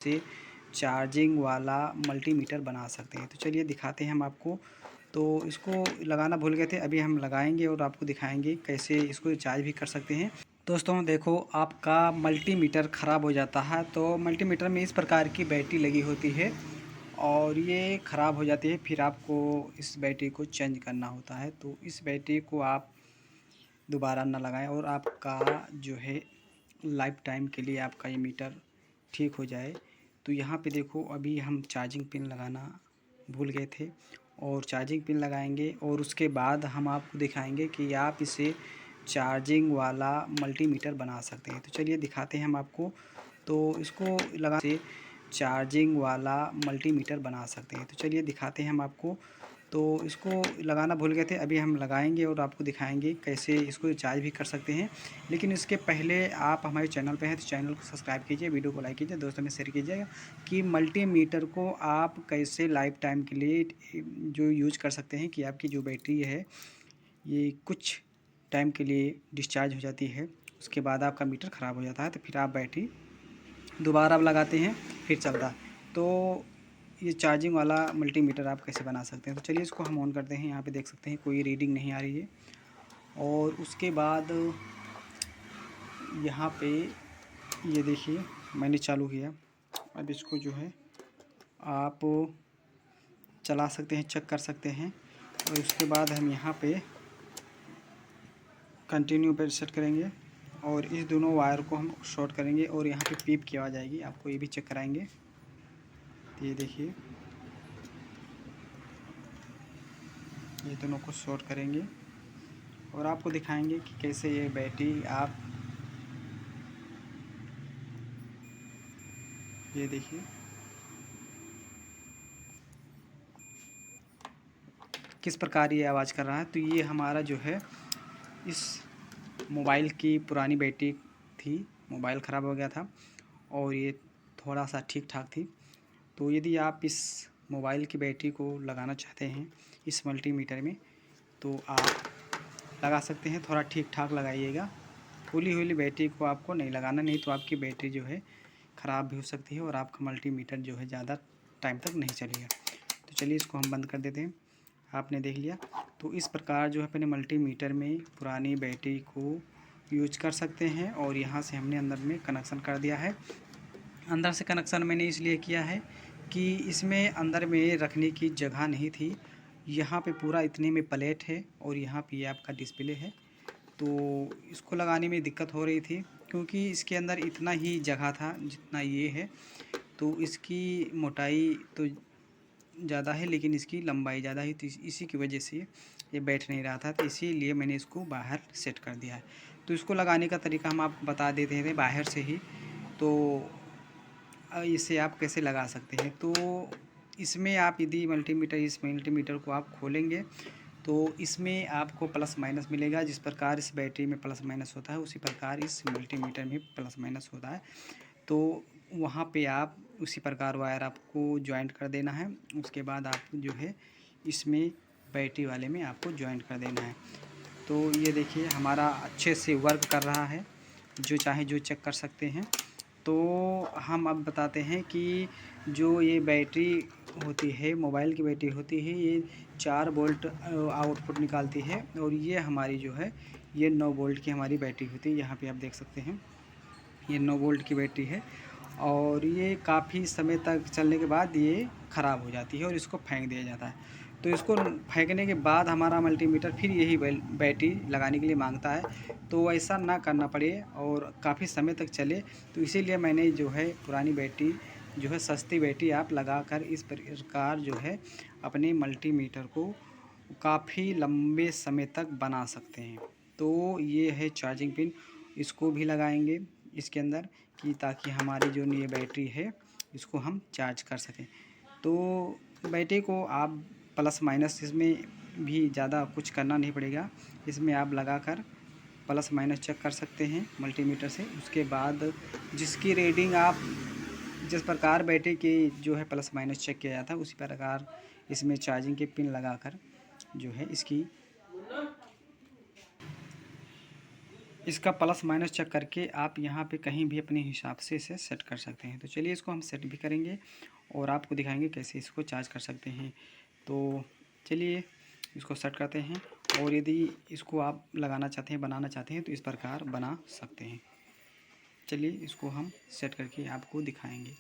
से चार्जिंग वाला मल्टीमीटर बना सकते हैं। तो चलिए दिखाते हैं हम आपको। तो इसको लगाना भूल गए थे, अभी हम लगाएंगे और आपको दिखाएंगे कैसे इसको चार्ज भी कर सकते हैं। दोस्तों देखो, आपका मल्टीमीटर ख़राब हो जाता है तो मल्टीमीटर में इस प्रकार की बैटरी लगी होती है और ये ख़राब हो जाती है, फिर आपको इस बैटरी को चेंज करना होता है। तो इस बैटरी को आप दोबारा ना लगाएं और आपका जो है लाइफ टाइम के लिए आपका ये मीटर ठीक हो जाए। तो यहाँ पे देखो, अभी हम चार्जिंग पिन लगाना भूल गए थे और चार्जिंग पिन लगाएंगे और उसके बाद हम आपको दिखाएंगे कि आप इसे चार्जिंग वाला मल्टीमीटर बना सकते हैं। तो चलिए दिखाते हैं हम आपको। तो इसको लगा से चार्जिंग वाला मल्टीमीटर बना सकते हैं। तो चलिए दिखाते हैं हम आपको। तो इसको लगाना भूल गए थे, अभी हम लगाएंगे और आपको दिखाएंगे कैसे इसको चार्ज भी कर सकते हैं। लेकिन इसके पहले आप हमारे चैनल पे हैं तो चैनल को सब्सक्राइब कीजिए, वीडियो को लाइक कीजिए, दोस्तों में शेयर कीजिएगा कि मल्टीमीटर को आप कैसे लाइफ टाइम के लिए जो यूज कर सकते हैं कि आपकी जो बैटरी है ये कुछ टाइम के लिए डिस्चार्ज हो जाती है, उसके बाद आपका मीटर ख़राब हो जाता है तो फिर आप बैटरी दोबारा आप लगाते हैं फिर चलता है। तो ये चार्जिंग वाला मल्टीमीटर आप कैसे बना सकते हैं। तो चलिए इसको हम ऑन करते हैं। यहाँ पे देख सकते हैं कोई रीडिंग नहीं आ रही है और उसके बाद यहाँ पे ये देखिए मैंने चालू किया। अब इसको जो है आप चला सकते हैं, चेक कर सकते हैं और उसके बाद हम यहाँ पे कंटिन्यू पर सेट करेंगे और इस दोनों वायर को हम शॉर्ट करेंगे और यहाँ पे पीप की आवाज़ आएगी, आपको ये भी चेक कराएंगे। तो ये देखिए, ये दोनों को शॉर्ट करेंगे और आपको दिखाएंगे कि कैसे ये बैटरी आप ये देखिए किस प्रकार ये आवाज़ कर रहा है। तो ये हमारा जो है इस मोबाइल की पुरानी बैटरी थी, मोबाइल ख़राब हो गया था और ये थोड़ा सा ठीक ठाक थी। तो यदि आप इस मोबाइल की बैटरी को लगाना चाहते हैं इस मल्टीमीटर में तो आप लगा सकते हैं, थोड़ा ठीक ठाक लगाइएगा। फूली हुई बैटरी को आपको नहीं लगाना, नहीं तो आपकी बैटरी जो है ख़राब भी हो सकती है और आपका मल्टीमीटर जो है ज़्यादा टाइम तक नहीं चलेगा। तो चलिए इसको हम बंद कर देते हैं। आपने देख लिया। तो इस प्रकार जो है अपने मल्टीमीटर में पुरानी बैटरी को यूज कर सकते हैं और यहाँ से हमने अंदर में कनेक्शन कर दिया है। अंदर से कनेक्शन मैंने इसलिए किया है कि इसमें अंदर में रखने की जगह नहीं थी। यहाँ पे पूरा इतने में प्लेट है और यहाँ पे ये आपका डिस्प्ले है। तो इसको लगाने में दिक्कत हो रही थी क्योंकि इसके अंदर इतना ही जगह था जितना ये है। तो इसकी मोटाई तो ज़्यादा है लेकिन इसकी लंबाई ज़्यादा है, तो इसी की वजह से ये बैठ नहीं रहा था। तो इसीलिए मैंने इसको बाहर सेट कर दिया है। तो इसको लगाने का तरीका हम आपको बता देते थे बाहर से ही। तो इसे आप कैसे लगा सकते हैं। तो इसमें आप यदि इस मल्टीमीटर को आप खोलेंगे तो इसमें आपको प्लस माइनस मिलेगा। जिस प्रकार इस बैटरी में प्लस माइनस होता है उसी प्रकार इस मल्टीमीटर में प्लस माइनस होता है। तो वहाँ पे आप उसी प्रकार वायर आपको जॉइंट कर देना है। उसके बाद आप जो है इसमें बैटरी वाले में आपको जॉइंट कर देना है। तो ये देखिए हमारा अच्छे से वर्क कर रहा है, जो चाहे जो चेक कर सकते हैं। तो हम अब बताते हैं कि जो ये बैटरी होती है, मोबाइल की बैटरी होती है, ये 4 वोल्ट आउटपुट निकालती है और ये हमारी जो है ये 9 वोल्ट की हमारी बैटरी होती है। यहाँ पे आप देख सकते हैं ये 9 वोल्ट की बैटरी है और ये काफ़ी समय तक चलने के बाद ये ख़राब हो जाती है और इसको फेंक दिया जाता है। तो इसको फेंकने के बाद हमारा मल्टीमीटर फिर यही बैटरी लगाने के लिए मांगता है। तो ऐसा ना करना पड़े और काफ़ी समय तक चले, तो इसीलिए मैंने जो है पुरानी बैटरी जो है सस्ती बैटरी आप लगाकर इस प्रकार जो है अपने मल्टीमीटर को काफ़ी लंबे समय तक बना सकते हैं। तो ये है चार्जिंग पिन, इसको भी लगाएंगे इसके अंदर कि ताकि हमारी जो ये बैटरी है इसको हम चार्ज कर सकें। तो बैटरी को आप प्लस माइनस इसमें भी ज़्यादा कुछ करना नहीं पड़ेगा, इसमें आप लगाकर प्लस माइनस चेक कर सकते हैं मल्टीमीटर से। उसके बाद जिसकी रीडिंग आप जिस प्रकार बैटरी की जो है प्लस माइनस चेक किया जाता है उसी प्रकार इसमें चार्जिंग के पिन लगाकर जो है इसका प्लस माइनस चेक करके आप यहाँ पे कहीं भी अपने हिसाब से इसे सेट कर सकते हैं। तो चलिए इसको हम सेट भी करेंगे और आपको दिखाएंगे कैसे इसको चार्ज कर सकते हैं। तो चलिए इसको सेट करते हैं, और यदि इसको आप लगाना चाहते हैं, बनाना चाहते हैं, तो इस प्रकार बना सकते हैं। चलिए इसको हम सेट करके आपको दिखाएंगे।